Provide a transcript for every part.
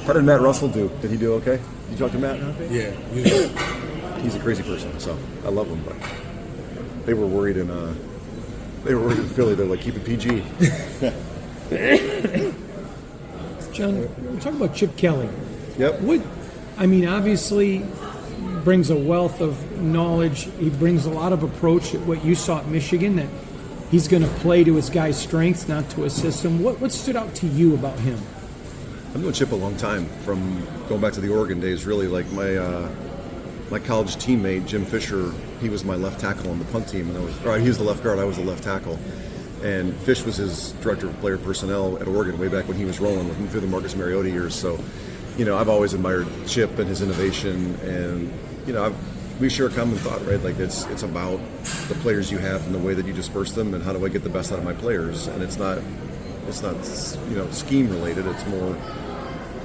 How did Matt Russell do? Did he do okay? Did you talk to Matt? Yeah. He's a crazy person, so I love him. But they were worried in Philly. They're like, keep it PG. John, we're talking about Chip Kelly. Yep. Obviously brings a wealth of knowledge. He brings a lot of approach at what you saw at Michigan, that he's going to play to his guys' strengths, not to his system. What stood out to you about him? I've known Chip a long time, from going back to the Oregon days, really. Like my college teammate, Jim Fisher, he was my left tackle on the punt team, and he was the left guard, I was the left tackle. And Fish was his director of player personnel at Oregon way back when he was rolling with him through the Marcus Mariota years. So, I've always admired Chip and his innovation, and, we share a common thought, right? Like it's about the players you have and the way that you disperse them, and how do I get the best out of my players. And it's not scheme related. It's more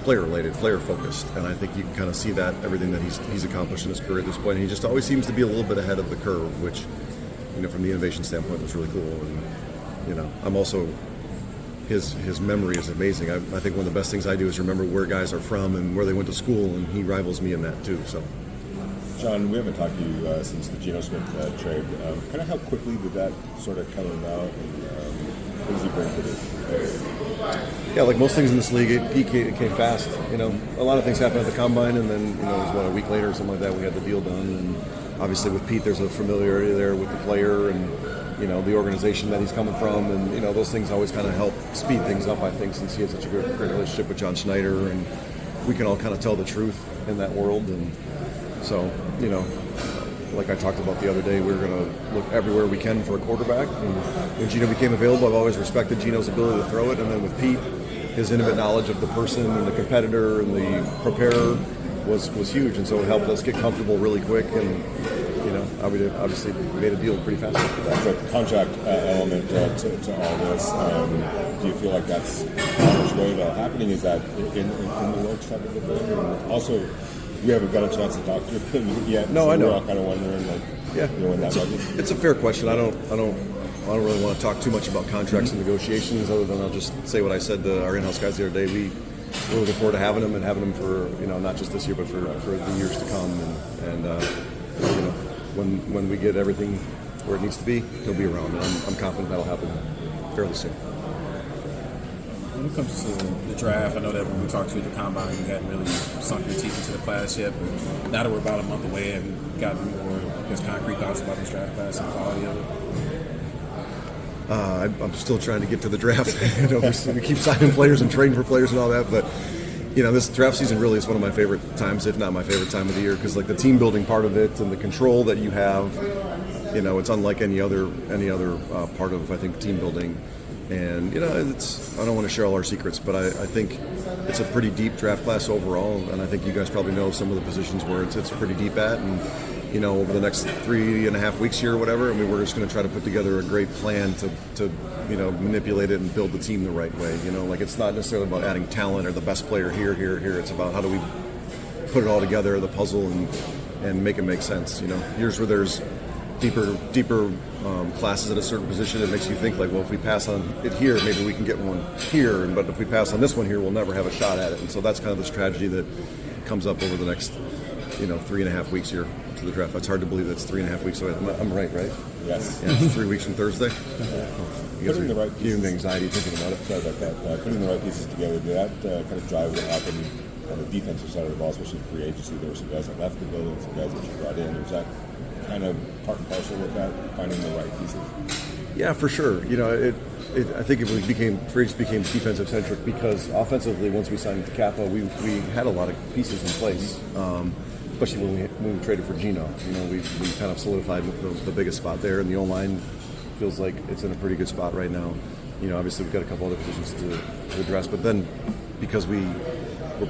player related, player focused. And I think you can kind of see that everything that he's accomplished in his career at this point. And he just always seems to be a little bit ahead of the curve, which, from the innovation standpoint, was really cool. And I'm also, his memory is amazing. I think one of the best things I do is remember where guys are from and where they went to school, and he rivals me in that too. So, John, we haven't talked to you since the Geno Smith trade. Kind of how quickly did that sort of come about, and what does he bring to this? Yeah, like most things in this league, it came fast. A lot of things happened at the combine, and then it was a week later or something like that we had the deal done. And obviously with Pete, there's a familiarity there with the player and the organization that he's coming from, and those things always kind of help speed things up, I think, since he has such a great relationship with John Schneider, and we can all kind of tell the truth in that world. And so, like I talked about the other day, we're going to look everywhere we can for a quarterback. And when Geno became available, I've always respected Geno's ability to throw it, and then with Pete, his intimate knowledge of the person and the competitor and the preparer was huge, and so it helped us get comfortable really quick. And I would have obviously made a deal pretty fast after that. The contract element to all this, do you feel like that's on its way to happening? Is that in the works type of a thing? And also, we haven't got a chance to talk to him yet. No, so I know. We're all kind of wondering, when that might be. It's a fair question. I don't really want to talk too much about contracts and negotiations, other than I'll just say what I said to our in-house guys the other day. We're looking forward to having him for not just this year, but for the years to come. And when we get everything where it needs to be, he'll be around, and I'm confident that'll happen fairly soon. When it comes to the draft, I know that when we talked to you at the combine, you hadn't really sunk your teeth into the class yet, but now that we're about a month away, have you gotten more concrete thoughts about this draft class and the quality of it? I'm still trying to get to the draft. We keep signing players and trading for players and all that, but this draft season really is one of my favorite times, if not my favorite time of the year, because the team building part of it and the control that you have, it's unlike any other part of, I think, team building. And I don't want to share all our secrets, but I think it's a pretty deep draft class overall, and I think you guys probably know some of the positions where it's pretty deep at. And over the next 3.5 weeks here or whatever, we're just going to try to put together a great plan to manipulate it and build the team the right way. It's not necessarily about adding talent or the best player here. It's about how do we put it all together, the puzzle, and make it make sense. Years where there's deeper classes at a certain position, it makes you think well, if we pass on it here, maybe we can get one here, but if we pass on this one here, we'll never have a shot at it. And so that's kind of the strategy that comes up over the next 3.5 weeks here to the draft. It's hard to believe that's 3.5 weeks away. I'm right? Yes. Yeah, it's 3 weeks from Thursday. Putting the right pieces, giving anxiety thinking about it. Sorry about that. Putting the right pieces together, did that kind of drive what happened on the defensive side of the ball, especially free agency? There were some guys that left the building, some guys that you brought in. Was that kind of part and parcel with that, finding the right pieces? Yeah, for sure. I think free agency became defensive centric because offensively, once we signed to Kappa, we had a lot of pieces in place. Especially when we traded for Geno. We kind of solidified the biggest spot there, and the O-line feels like it's in a pretty good spot right now. Obviously we've got a couple other positions to address, but then because we're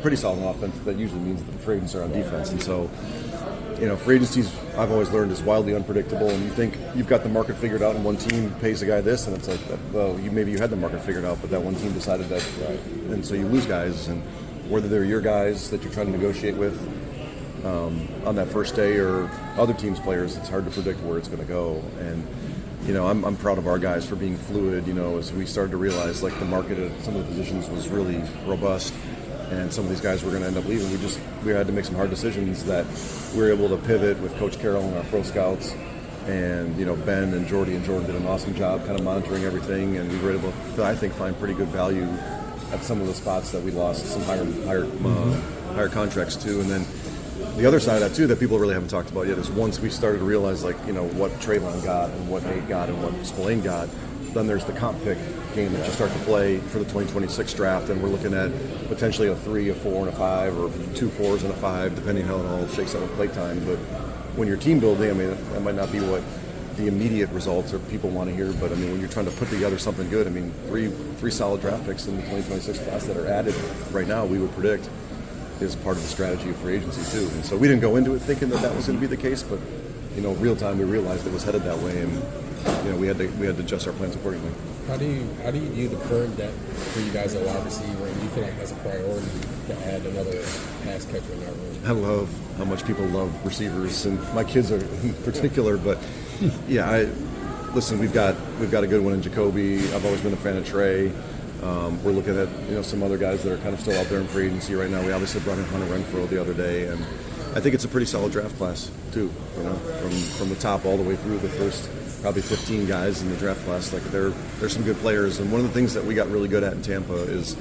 pretty solid on offense, that usually means that the free agents are on defense. And so, free agencies, I've always learned, is wildly unpredictable, and you think you've got the market figured out and one team pays a guy this, and it's like, well, maybe you had the market figured out, but that one team decided that, right, and so you lose guys, and whether they're your guys that you're trying to negotiate with on that first day or other teams' players, it's hard to predict where it's going to go. And I'm proud of our guys for being fluid. As we started to realize the market at some of the positions was really robust, and some of these guys were going to end up leaving. We had to make some hard decisions that we were able to pivot with Coach Carroll and our pro scouts, and Ben and Jordan did an awesome job kind of monitoring everything, and we were able to, I think, find pretty good value at some of the spots that we lost some higher contracts to. And then the other side of that too that people really haven't talked about yet is once we started to realize what Trayvon got and what Nate got and what Spillane got, then there's the comp pick game that you start to play for the 2026 draft, and we're looking at potentially a 3, a 4, and a 5, or 2 4s and a 5, depending how it all shakes out with play time. But when you're team building, I mean, that might not be what the immediate results or people want to hear, but I mean, when you're trying to put together something good, I mean, three solid draft picks in the 2026 class that are added right now, we would predict is part of the strategy of free agency too. And so we didn't go into it thinking that was going to be the case, but real time we realized it was headed that way, and we had to adjust our plans accordingly. How do you view the current depth for you guys at wide receiver, and do you feel like that's a priority to add another pass catcher in that room? I love how much people love receivers, and my kids are in particular. But yeah, listen, we've got a good one in Jacoby. I've always been a fan of Trey. We're looking at some other guys that are kind of still out there in free agency right now. We obviously brought in Hunter Renfrow the other day, and I think it's a pretty solid draft class too. From the top all the way through the first probably 15 guys in the draft class. Like there's some good players, and one of the things that we got really good at in Tampa is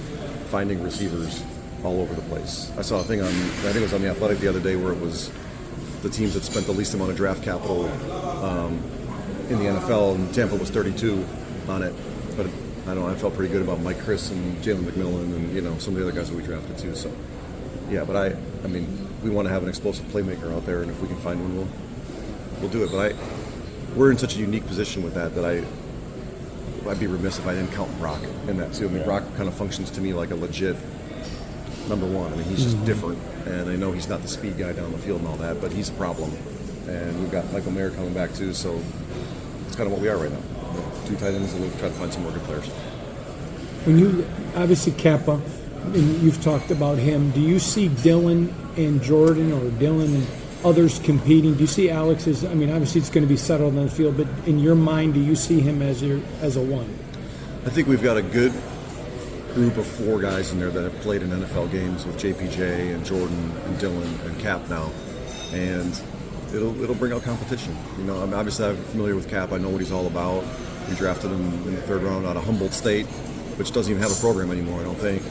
finding receivers all over the place. I saw a thing I think it was on The Athletic the other day, where it was the teams that spent the least amount of draft capital in the NFL, and Tampa was 32 on it. But I felt pretty good about Mike Chris and Jalen McMillan and some of the other guys that we drafted too. So yeah, but I mean we want to have an explosive playmaker out there, and if we can find one, we'll do it. But we're in such a unique position with that I'd be remiss if I didn't count Brock in that too. I mean, Brock kind of functions to me like a legit number one. I mean, he's just different, and I know he's not the speed guy down the field and all that, but he's a problem. And we've got Michael Mayer coming back too, so it's kind of what we are right now. 2 tight ends, and we'll try to find some more good players. When you obviously Kappa, and you've talked about him, do you see Dylan and Jordan, or Dylan and others competing? Do you see Alex as, I mean, obviously it's going to be settled on the field, but in your mind, do you see him as a one? I think we've got a good group of 4 guys in there that have played in NFL games with JPJ and Jordan and Dylan and Cap now, and it'll bring out competition. Obviously I'm familiar with Cap. I know what he's all about. We drafted him in the 3rd round out of Humboldt State, which doesn't even have a program anymore, I don't think.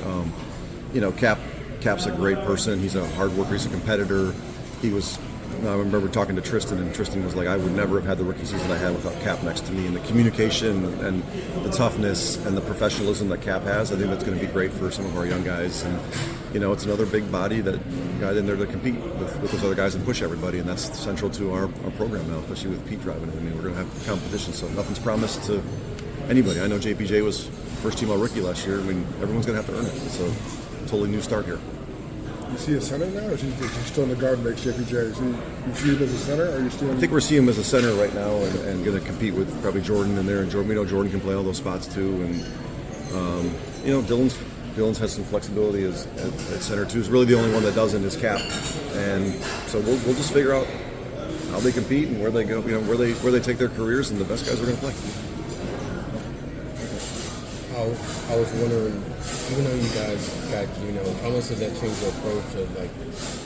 Cap's a great person. He's a hard worker. He's a competitor. I remember talking to Tristan, and Tristan was like, I would never have had the rookie season I had without Cap next to me. And the communication and the toughness and the professionalism that Cap has, I think that's going to be great for some of our young guys. And, it's another big body that got in there to compete with those other guys and push everybody. And that's central to our program now, especially with Pete driving it. I mean, we're going to have competition, so nothing's promised to anybody. I know JPJ was first-team all-rookie last year. I mean, everyone's going to have to earn it. It's a totally new start here. You see a center now, or is he still in the guard next JPJ? You see him as a center, or are you still? I think we're seeing him as a center right now, and going to compete with probably Jordan in there. And Jordan, we know Jordan can play all those spots too. And Dylan's has some flexibility at center too. He's really the only one that doesn't is Cap, and so we'll just figure out how they compete and where they go. Where they take their careers, and the best guys are going to play. I was wondering, even though you guys got Geno, how much does that change your approach of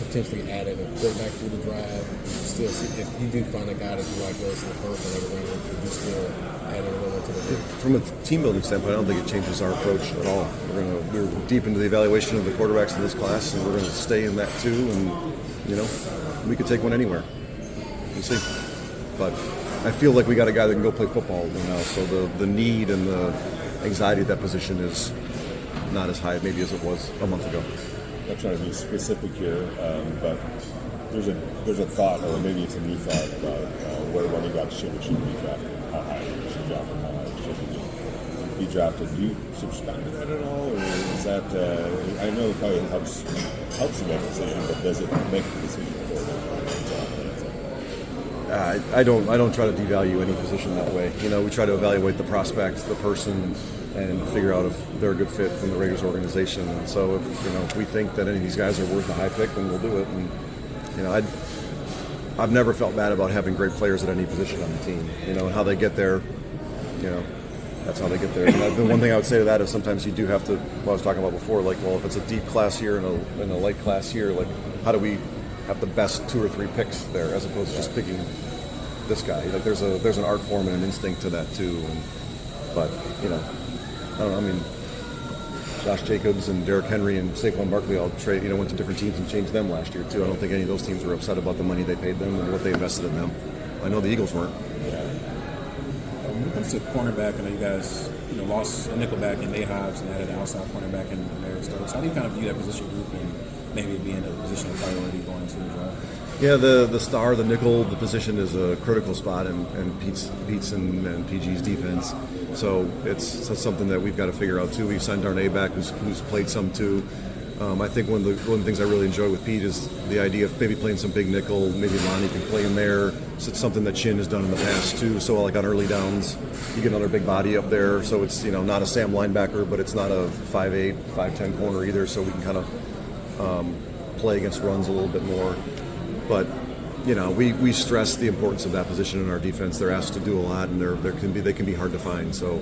potentially adding a quarterback through the drive? Still, if you do find a guy that you like less in the first or later round, you still adding one to the league? From a team building standpoint, I don't think it changes our approach at all. We're deep into the evaluation of the quarterbacks in this class, and we're going to stay in that too. And we could take one anywhere. We'll see. But I feel like we got a guy that can go play football now, so the need and the anxiety at that position is not as high maybe as it was a month ago. I'm not trying to be specific here, but there's a thought, or maybe it's a new thought about where running back should be drafted, how high it should draft, and how high it should be drafted. Do you subscribe to that at all, or is that? I know it probably helps you make a decision, but does it make the decision for you? I don't try to devalue any position that way. We try to evaluate the prospect, the person, and figure out if they're a good fit in the Raiders organization. And so if we think that any of these guys are worth a high pick, then we'll do it. And I've never felt bad about having great players at any position on the team. And how they get there, That's how they get there. And the one thing I would say to that is sometimes you do have to, what I was talking about before, like, well, if it's a deep class here and a light class here, like, how do we have the best 2 or 3 picks there as opposed to just picking this guy? Like, there's an art form and an instinct to that too. But I don't know. I mean, Josh Jacobs and Derrick Henry and Saquon Barkley all went to different teams and changed them last year too. I don't think any of those teams were upset about the money they paid them and what they invested in them. I know the Eagles weren't. When it comes to cornerback, I know you guys lost a nickelback in Nate Hobbs and added an outside cornerback in Eric Stokes. How do you kind of view that position group and maybe it being a position of priority going into the draft? Yeah, the star, the nickel, the position is a critical spot in Pete's and PG's defense. So it's something that we've got to figure out too. We've signed Darnay back, who's played some too. I think one of the things I really enjoy with Pete is the idea of maybe playing some big nickel. Maybe Lonnie can play in there. So it's something that Chin has done in the past too. So like on early downs, you get another big body up there. So it's not a Sam linebacker, but it's not a 5'8", 5'10" corner either. So we can kind of play against runs a little bit more. But we stress the importance of that position in our defense. They're asked to do a lot, and they can be hard to find. So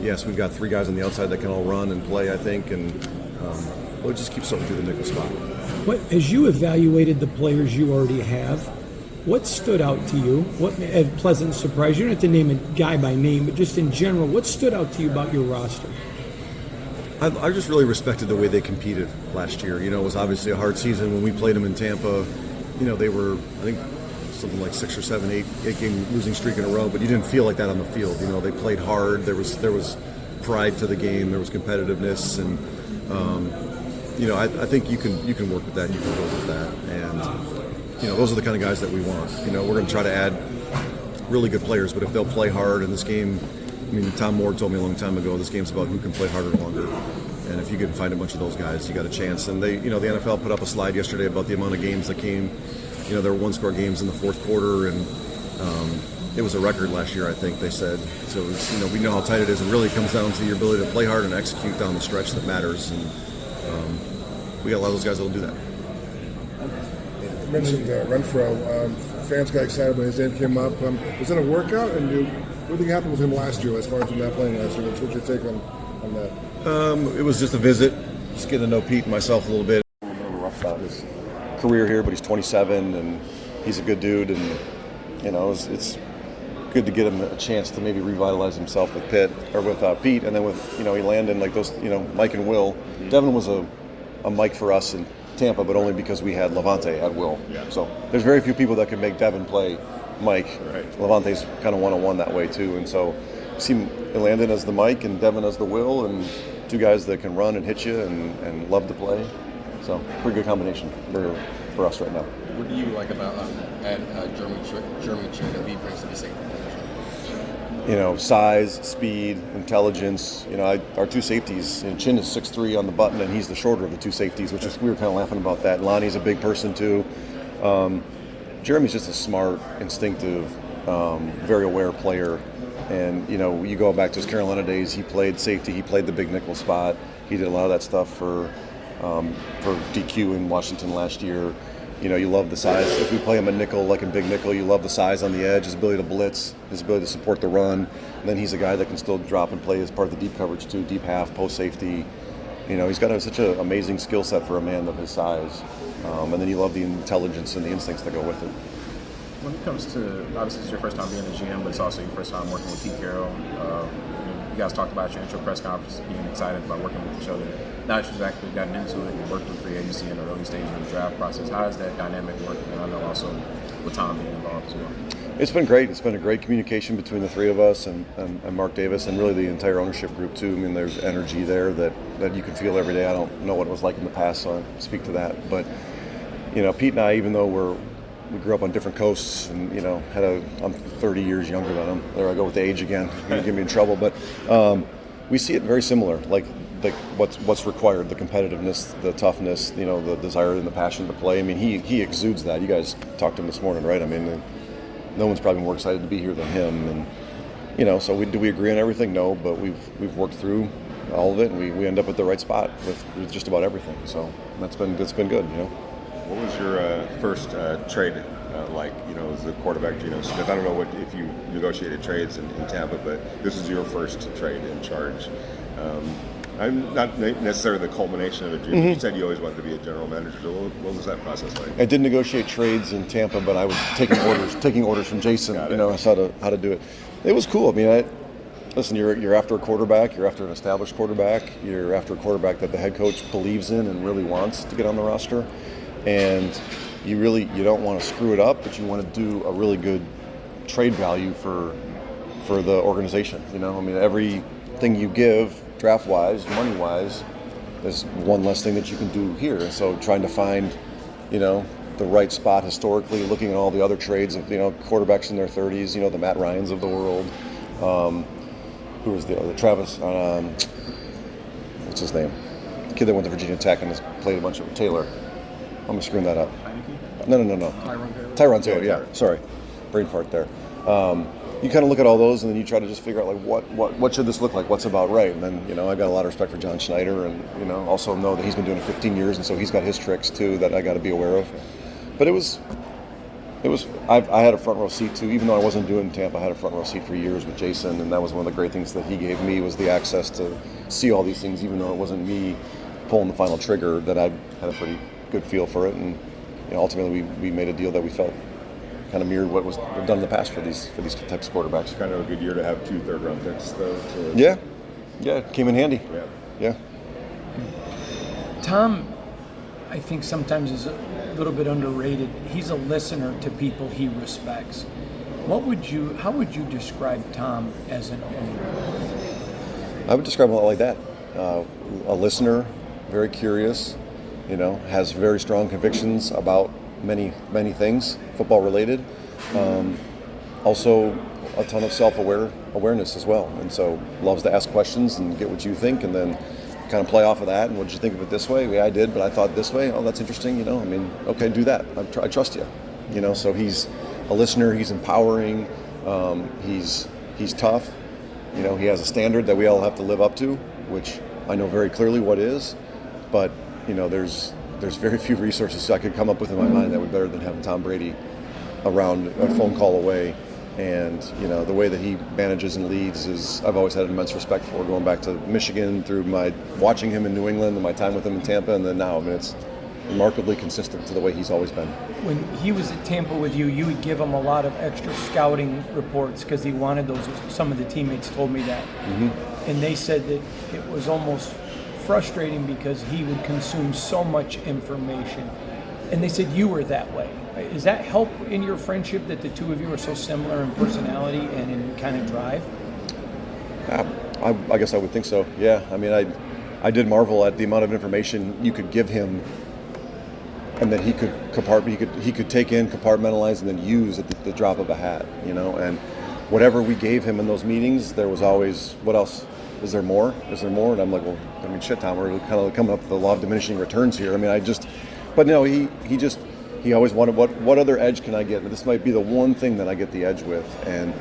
yes, we've got 3 guys on the outside that can all run and play, I think, and we'll just keep sorting through the nickel spot. As you evaluated the players you already have, what stood out to you? What a pleasant surprise? You don't have to name a guy by name, but just in general, what stood out to you about your roster? I just really respected the way they competed last year. It was obviously a hard season when we played them in Tampa. They were, I think, something like 6 or 7, 8 game losing streak in a row, but you didn't feel like that on the field. They played hard. There was pride to the game. There was competitiveness, and I think you can work with that. You can build with that, and those are the kind of guys that we want. We're going to try to add really good players, but if they'll play hard in this game, Tom Moore told me a long time ago, this game's about who can play harder longer. And if you can find a bunch of those guys, you got a chance. And the NFL put up a slide yesterday about the amount of games that came. There were 1-score games in the fourth quarter, and it was a record last year, I think they said. So we know how tight it is. It really comes down to your ability to play hard and execute down the stretch that matters. And we got a lot of those guys that'll do that. You mentioned Renfro. Fans got excited when his name came up. Was it a workout? And what do you think happened with him last year as far as him not playing last year? What's your take on that? It was just a visit, just getting to know Pete and myself a little bit. A little bit rough about his career here, but he's 27 and he's a good dude, and it's good to get him a chance to maybe revitalize himself with Pete, and then with he landed like those Mike and Will. Devin was a Mike for us in Tampa, but only because we had Levante at Will. Yeah. So there's very few people that can make Devin play Mike. Right. Levante's kind of one-on-one that way too, and so see Landon as the Mike and Devin as the Will, and 2 guys that can run and hit you and love to play. So pretty good combination for us right now. What do you like about Jeremy Chin that he brings to the safety position? Size, speed, intelligence. Our 2 safeties. Chin is 6'3" on the button, and he's the shorter of the 2 safeties, which is we were kind of laughing about that. Lonnie's a big person too. Jeremy's just a smart, instinctive, very aware player. And you go back to his Carolina days. He played safety. He played the big nickel spot. He did a lot of that stuff for DQ in Washington last year. You love the size. If we play him a nickel, like in big nickel, you love the size on the edge, his ability to blitz, his ability to support the run. And then he's a guy that can still drop and play as part of the deep coverage too, deep half, post safety. He's got such an amazing skill set for a man of his size. And then you love the intelligence and the instincts that go with it. When it comes to, obviously it's your first time being a GM, but it's also your first time working with Pete Carroll. You guys talked about your intro press conference, being excited about working with each other. Now that you've actually gotten into it and worked with free agency in the early stages of the draft process, how does that dynamic work? And I know also with Tom being involved as well. It's been great. It's been a great communication between the 3 of us and Mark Davis, and really the entire ownership group too. There's energy there that you can feel every day. I don't know what it was like in the past, so I speak to that. But Pete and I, even though we grew up on different coasts, and I'm 30 years younger than him. There I go with the age again. You're gonna get me in trouble, but we see it very similar. Like what's required, the competitiveness, the toughness, the desire and the passion to play. He exudes that. You guys talked to him this morning, right? No one's probably more excited to be here than him. And so do we agree on everything? No, but we've worked through all of it, and we end up at the right spot with just about everything. So that's been good. What was your first trade like? As the quarterback, Geno Smith. I don't know if you negotiated trades in Tampa, but this is your first trade in charge. I'm not necessarily the culmination of it. You said you always wanted to be a general manager. So what was that process like? I did negotiate trades in Tampa, but I was taking orders from Jason. As how to do it. It was cool. I mean, listen, you're after a quarterback. You're after an established quarterback. You're after a quarterback that the head coach believes in and really wants to get on the roster. And you don't want to screw it up, but you want to do a really good trade value for the organization. I mean, everything you give, draft-wise, money-wise, is one less thing that you can do here. So trying to find, the right spot historically, looking at all the other trades of, quarterbacks in their 30s, the Matt Ryans of the world. Who was the other? Travis, what's his name? The kid that went to Virginia Tech and has played a bunch of Taylor. I'm screwing that up. No. Tyron Taylor, yeah. Sorry. Brain fart there. You kind of look at all those, and then you try to just figure out, like, what should this look like? What's about right? And then, I've got a lot of respect for John Schneider, and, also know that he's been doing it 15 years, and so he's got his tricks, too, that I got to be aware of. But I had a front row seat, too. Even though I wasn't doing Tampa, I had a front row seat for years with Jason, and that was one of the great things that he gave me, was the access to see all these things, even though it wasn't me pulling the final trigger, that I had a pretty good feel for it. And ultimately we made a deal that we felt kind of mirrored what was done in the past for these types of quarterbacks. It's kind of a good year to have 2 third-round picks, though. Yeah, it came in handy. Yeah. Tom, I think sometimes is a little bit underrated. He's a listener to people he respects. How would you describe Tom as an owner? I would describe him like that. A listener, very curious, has very strong convictions about many things, football related. Also a ton of self-awareness as well. And so loves to ask questions and get what you think, and then kind of play off of that. And what did you think of it this way? Yeah, I did, but I thought this way. Oh, that's interesting. Okay, do that. I trust you. So he's a listener. He's empowering. He's tough. He has a standard that we all have to live up to, which I know very clearly what is. But there's very few resources I could come up with in my mind that would be better than having Tom Brady around a phone call away. And the way that he manages and leads is, I've always had immense respect for, going back to Michigan, through my watching him in New England and my time with him in Tampa, and then now. I mean, it's remarkably consistent to the way he's always been. When he was at Tampa with you, you would give him a lot of extra scouting reports because he wanted those. Some of the teammates told me that. Mm-hmm. And they said that it was almost frustrating because he would consume so much information. And they said you were that way. Does that help in your friendship that the two of you are so similar in personality and in kind of drive? I guess I would think so. Yeah. I mean, I did marvel at the amount of information you could give him, and that he could take in, compartmentalize, and then use at the drop of a hat. And whatever we gave him in those meetings, there was always, what else? Is there more? And I'm like, well, I mean, shit, Tom, we're kind of coming up with the law of diminishing returns here. I mean, but no, he always wanted, what other edge can I get? This might be the one thing that I get the edge with. And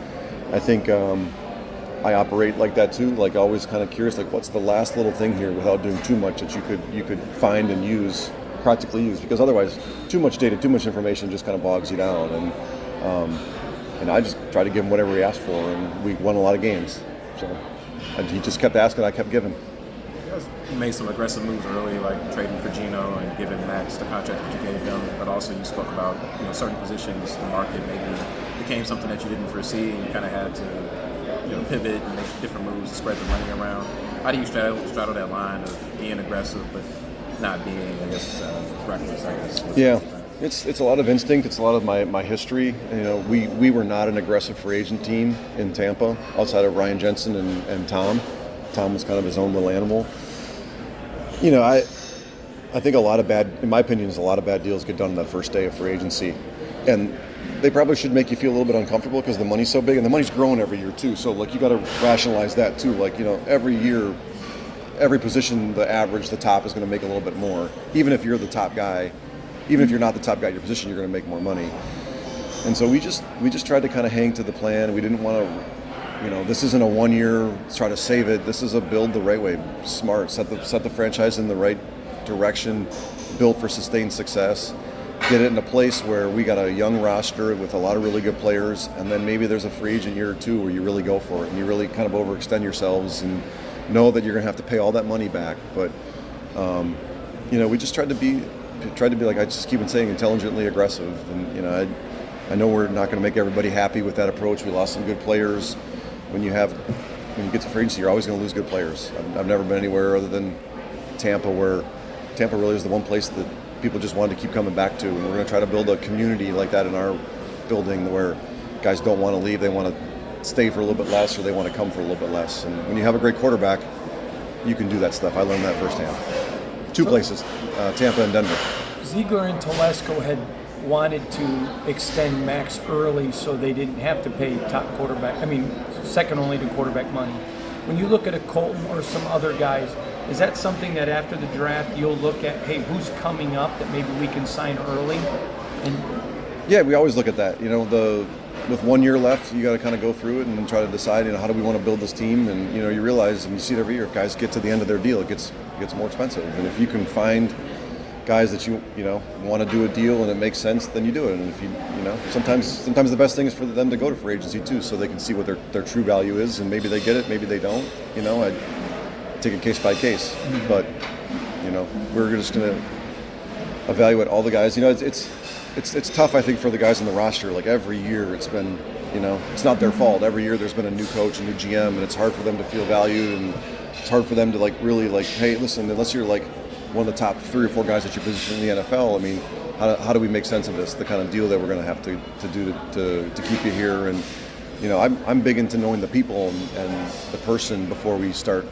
I think I operate like that too, like always kind of curious, like what's the last little thing here without doing too much that you could find and practically use, because otherwise too much data, too much information just kind of bogs you down. And I just try to give him whatever he asked for, and we won a lot of games. So and he just kept asking, I kept giving. You made some aggressive moves early, like trading for Geno and giving Max the contract that you gave him, but also you spoke about certain positions, the market maybe became something that you didn't foresee, and you kind of had to pivot and make different moves to spread the money around. How do you straddle that line of being aggressive but not being, I guess, reckless? I guess. Yeah, it's a lot of instinct. It's a lot of my history. We were not an aggressive free agent team in Tampa outside of Ryan Jensen and Tom. Tom was kind of his own little animal. I think in my opinion, a lot of bad deals get done on that first day of free agency. And they probably should make you feel a little bit uncomfortable because the money's so big, and the money's growing every year too. So you got to rationalize that too. Every year, every position, the top is going to make a little bit more. Even if you're the top guy, even if you're not the top guy at your position, you're going to make more money. And so we just tried to kind of hang to the plan. We didn't want to. This isn't a 1 year try to save it. This is a build the right way, smart, set the franchise in the right direction, built for sustained success. get it in a place where we got a young roster with a lot of really good players, and then maybe there's a free agent year or two where you really go for it and you really kind of overextend yourselves and know that you're going to have to pay all that money back. But we just tried to be like I just keep on saying, intelligently aggressive. And I know we're not going to make everybody happy with that approach. We lost some good players. When you get to free agency, you're always going to lose good players. I've never been anywhere other than Tampa, where Tampa really is the one place that people just wanted to keep coming back to. And we're going to try to build a community like that in our building, where guys don't want to leave. They want to stay for a little bit less, or they want to come for a little bit less. And when you have a great quarterback, you can do that stuff. I learned that firsthand. Two places, Tampa and Denver. Ziegler and Telesco had wanted to extend Max early so they didn't have to pay second only to quarterback money. When you look at a Colton or some other guys, is that something that after the draft you'll look at, hey, who's coming up that maybe we can sign early? Yeah, we always look at that. With 1 year left, you got to kind of go through it and try to decide, how do we want to build this team? And you realize, and you see it every year, if guys get to the end of their deal, it gets more expensive. And if you can find guys that you want to do a deal and it makes sense, then you do it. And if sometimes the best thing is for them to go to free agency too, so they can see what their true value is, and maybe they get it, maybe they don't. I take it case by case. But we're just going to evaluate all the guys. It's tough, I think, for the guys on the roster. Like every year, it's been, it's not their fault. Every year, there's been a new coach, a new GM, and it's hard for them to feel valued, and it's hard for them to really hey, listen, unless you're one of the top 3 or 4 guys at your position in the NFL, how do we make sense of this? The kind of deal that we're going to have to do to keep you here. And I'm big into knowing the people and the person before we start,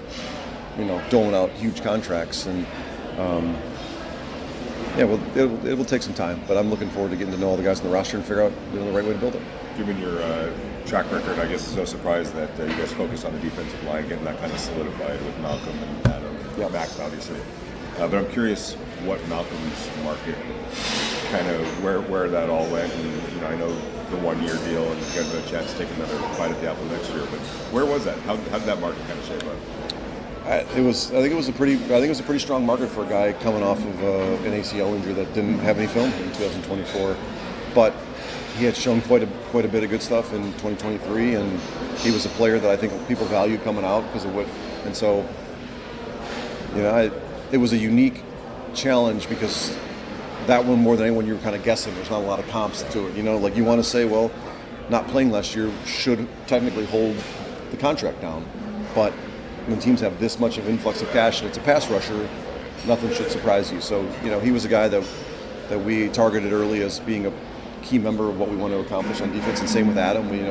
doling out huge contracts. And it will take some time, but I'm looking forward to getting to know all the guys on the roster and figure out the right way to build it. Given your track record, I guess it's no surprise that you guys focus on the defensive line, getting that kind of solidified with Malcolm and Adam. Yep. Max, obviously. But I'm curious what Malcolm's market, kind of where that all went. And I know the 1 year deal, and you got a chance to take another bite at the apple next year. But where was that? How did that market kind of shape up? I think it was a pretty strong market for a guy coming off of an ACL injury that didn't have any film in 2024, but he had shown quite a bit of good stuff in 2023, and he was a player that I think people valued coming out because of what. And so, it was a unique challenge because that one, more than anyone, you were kind of guessing. There's not a lot of comps to it. You want to say, well, not playing last year should technically hold the contract down, but when teams have this much of influx of cash and it's a pass rusher, nothing should surprise you. So, he was a guy that we targeted early as being a key member of what we want to accomplish on defense, and same with Adam. We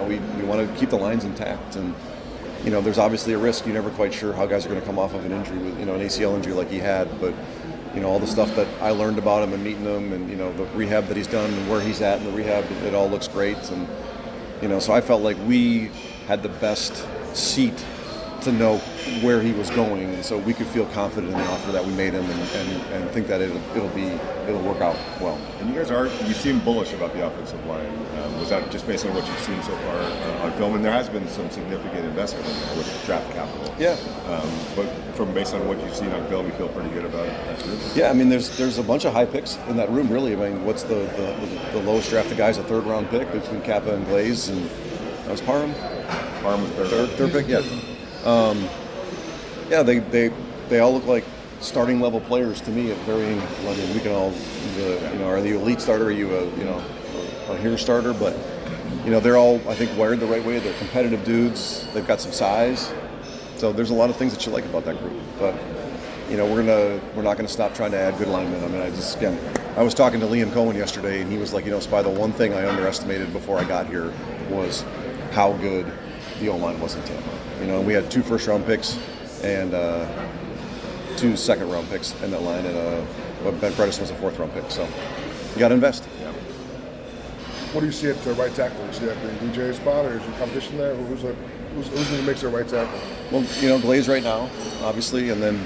want to keep the lines intact, and there's obviously a risk. You're never quite sure how guys are going to come off of an injury, with an ACL injury like he had. But all the stuff that I learned about him and meeting him, and the rehab that he's done and where he's at in the rehab, it all looks great. And so I felt like we had the best seat to know where he was going, and so we could feel confident in the offer that we made him, and think that it'll work out well. And you seem bullish about the offensive line. Was that just based on what you've seen so far on film? And there has been some significant investment in there with draft capital. Yeah. But based on what you've seen on film, you feel pretty good about that group? Yeah, there's a bunch of high picks in that room, really. What's the lowest drafted guys? A 3rd round pick between Kappa and Glaze, and that was Parham. Parham was third pick, yeah. They all look like starting level players to me at varying. We can all, are you elite starter? Are you a hero starter? But they're all, I think, wired the right way. They're competitive dudes. They've got some size. So there's a lot of things that you like about that group. But we're not gonna stop trying to add good linemen. I was talking to Liam Cohen yesterday, and he was like, Spy, the one thing I underestimated before I got here was how good the O-line was in Tampa. We had 2 first-round picks and 2 second-round picks in that line, and Ben Bredesen was a 4th-round pick. So you got to invest. Yeah. What do you see at right tackle? Do you see that being DJ's spot, or is there competition there? Who's going to mix their right tackle? Well, Glaze right now, obviously, and then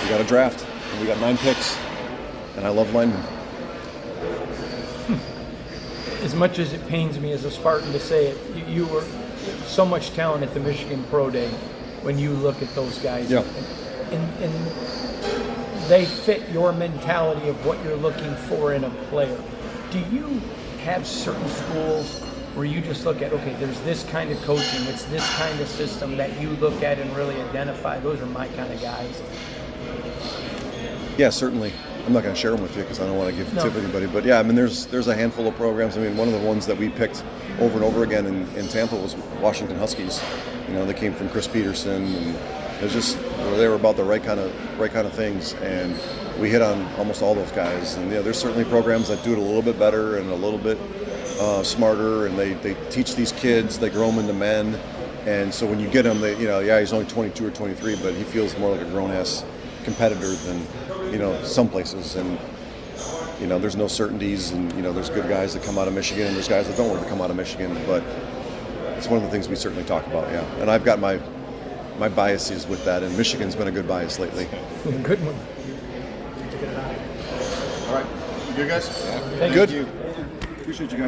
we got a draft, and we got 9 picks, and I love linemen. As much as it pains me as a Spartan to say it, you were so much talent at the Michigan Pro Day when you look at those guys. Yeah. And they fit your mentality of what you're looking for in a player. Do you have certain schools where you just look at, okay, there's this kind of coaching, it's this kind of system that you look at and really identify, those are my kind of guys? Yeah, certainly. I'm not going to share them with you because I don't want to give tip anybody. But yeah, I mean, there's a handful of programs. I mean, one of the ones that we picked over and over again in Tampa was Washington Huskies. You know, they came from Chris Peterson, and it was just they were about the right kind of things, and we hit on almost all those guys. And yeah, there's certainly programs that do it a little bit better and a little bit smarter, and they teach these kids, they grow them into men, and so when you get him, he's only 22 or 23, but he feels more like a grown-ass competitor than, some places, and, there's no certainties, and, there's good guys that come out of Michigan, and there's guys that don't want to come out of Michigan, but it's one of the things we certainly talk about, yeah. And I've got my biases with that, and Michigan's been a good bias lately. Good one. All right. You good, guys? Thank Good. you. Appreciate you guys.